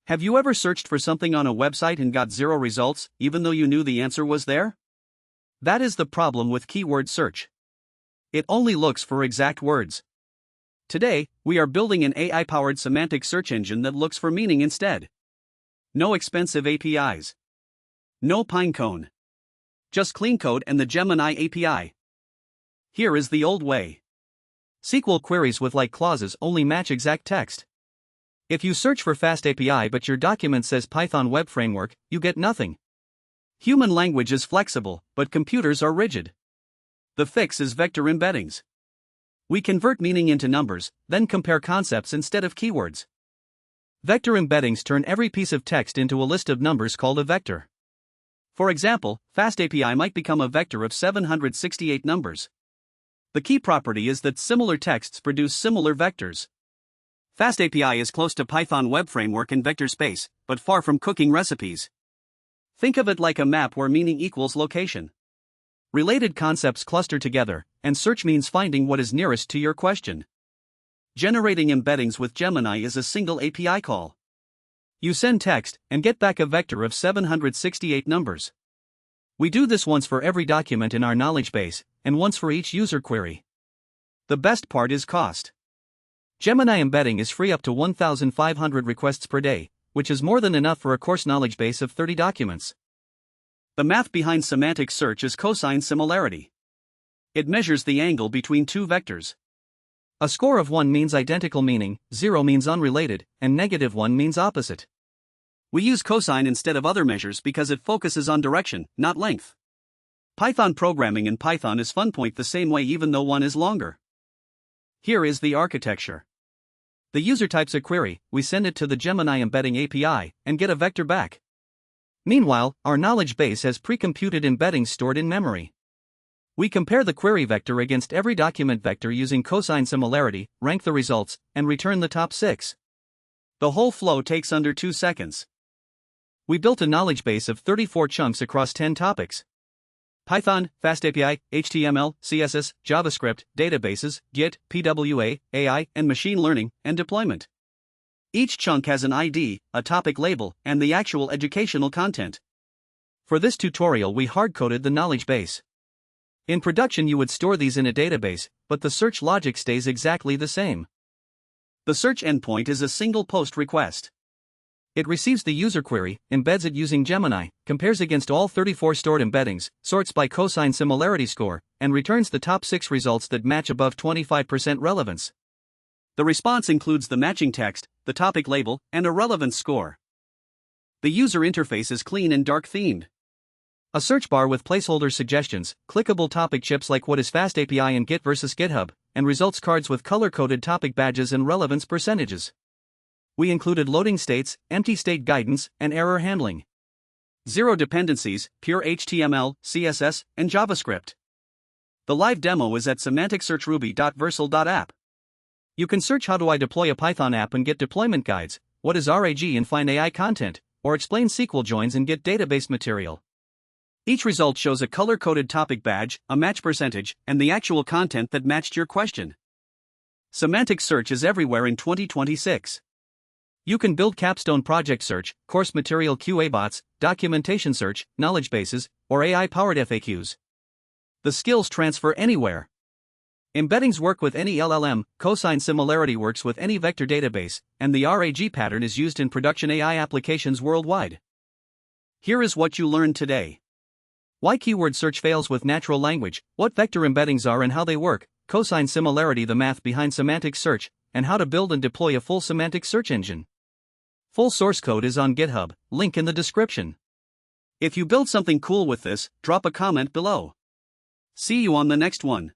Have you ever searched for something on a website and got zero results, even though you knew the answer was there? That is the problem with keyword search. It only looks for exact words. Today, we are building an AI-powered semantic search engine that looks for meaning instead. No expensive APIs. No pinecone. Just clean code and the Gemini API. Here is the old way. SQL queries with like clauses only match exact text. If you search for Fast API but your document says Python Web Framework, you get nothing. Human language is flexible, but computers are rigid. The fix is vector embeddings. We convert meaning into numbers, then compare concepts instead of keywords. Vector embeddings turn every piece of text into a list of numbers called a vector. For example, Fast API might become a vector of 768 numbers. The key property is that similar texts produce similar vectors. Fast API is close to Python Web Framework in vector space, but far from cooking recipes. Think of it like a map where meaning equals location. Related concepts cluster together, and search means finding what is nearest to your question. Generating embeddings with Gemini is a single API call. You send text and get back a vector of 768 numbers. We do this once for every document in our knowledge base, and once for each user query. The best part is cost. Gemini embedding is free up to 1,500 requests per day, which is more than enough for a course knowledge base of 30 documents. The math behind semantic search is cosine similarity. It measures the angle between two vectors. A score of 1 means identical meaning, 0 means unrelated, and -1 means opposite. We use cosine instead of other measures because it focuses on direction, not length. Python programming in Python is funpoint the same way even though one is longer. Here is the architecture. The user types a query, we send it to the Gemini embedding API, and get a vector back. Meanwhile, our knowledge base has pre-computed embeddings stored in memory. We compare the query vector against every document vector using cosine similarity, rank the results, and return the top 6. The whole flow takes under 2 seconds. We built a knowledge base of 34 chunks across 10 topics. Python, Fast API, HTML, CSS, JavaScript, databases, Git, PWA, AI, and machine learning, and deployment. Each chunk has an ID, a topic label, and the actual educational content. For this tutorial we hard-coded the knowledge base. In production you would store these in a database, but the search logic stays exactly the same. The search endpoint is a single post request. It receives the user query, embeds it using Gemini, compares against all 34 stored embeddings, sorts by cosine similarity score, and returns the top 6 results that match above 25% relevance. The response includes the matching text, the topic label, and a relevance score. The user interface is clean and dark themed. A search bar with placeholder suggestions, clickable topic chips like what is Fast API and Git versus GitHub, and results cards with color-coded topic badges and relevance percentages. We included loading states, empty state guidance, and error handling. 0 dependencies, pure HTML, CSS, and JavaScript. The live demo is at semanticsearchruby.versal.app. You can search how do I deploy a Python app and get deployment guides, what is RAG and find AI content, or explain SQL joins and get database material. Each result shows a color-coded topic badge, a match percentage, and the actual content that matched your question. Semantic search is everywhere in 2026. You can build capstone project search, course material QA bots, documentation search, knowledge bases, or AI-powered FAQs. The skills transfer anywhere. Embeddings work with any LLM, cosine similarity works with any vector database, and the RAG pattern is used in production AI applications worldwide. Here is what you learned today. Why keyword search fails with natural language, what vector embeddings are and how they work, cosine similarity the math behind semantic search, and how to build and deploy a full semantic search engine. Full source code is on GitHub, link in the description. If you build something cool with this, drop a comment below. See you on the next one.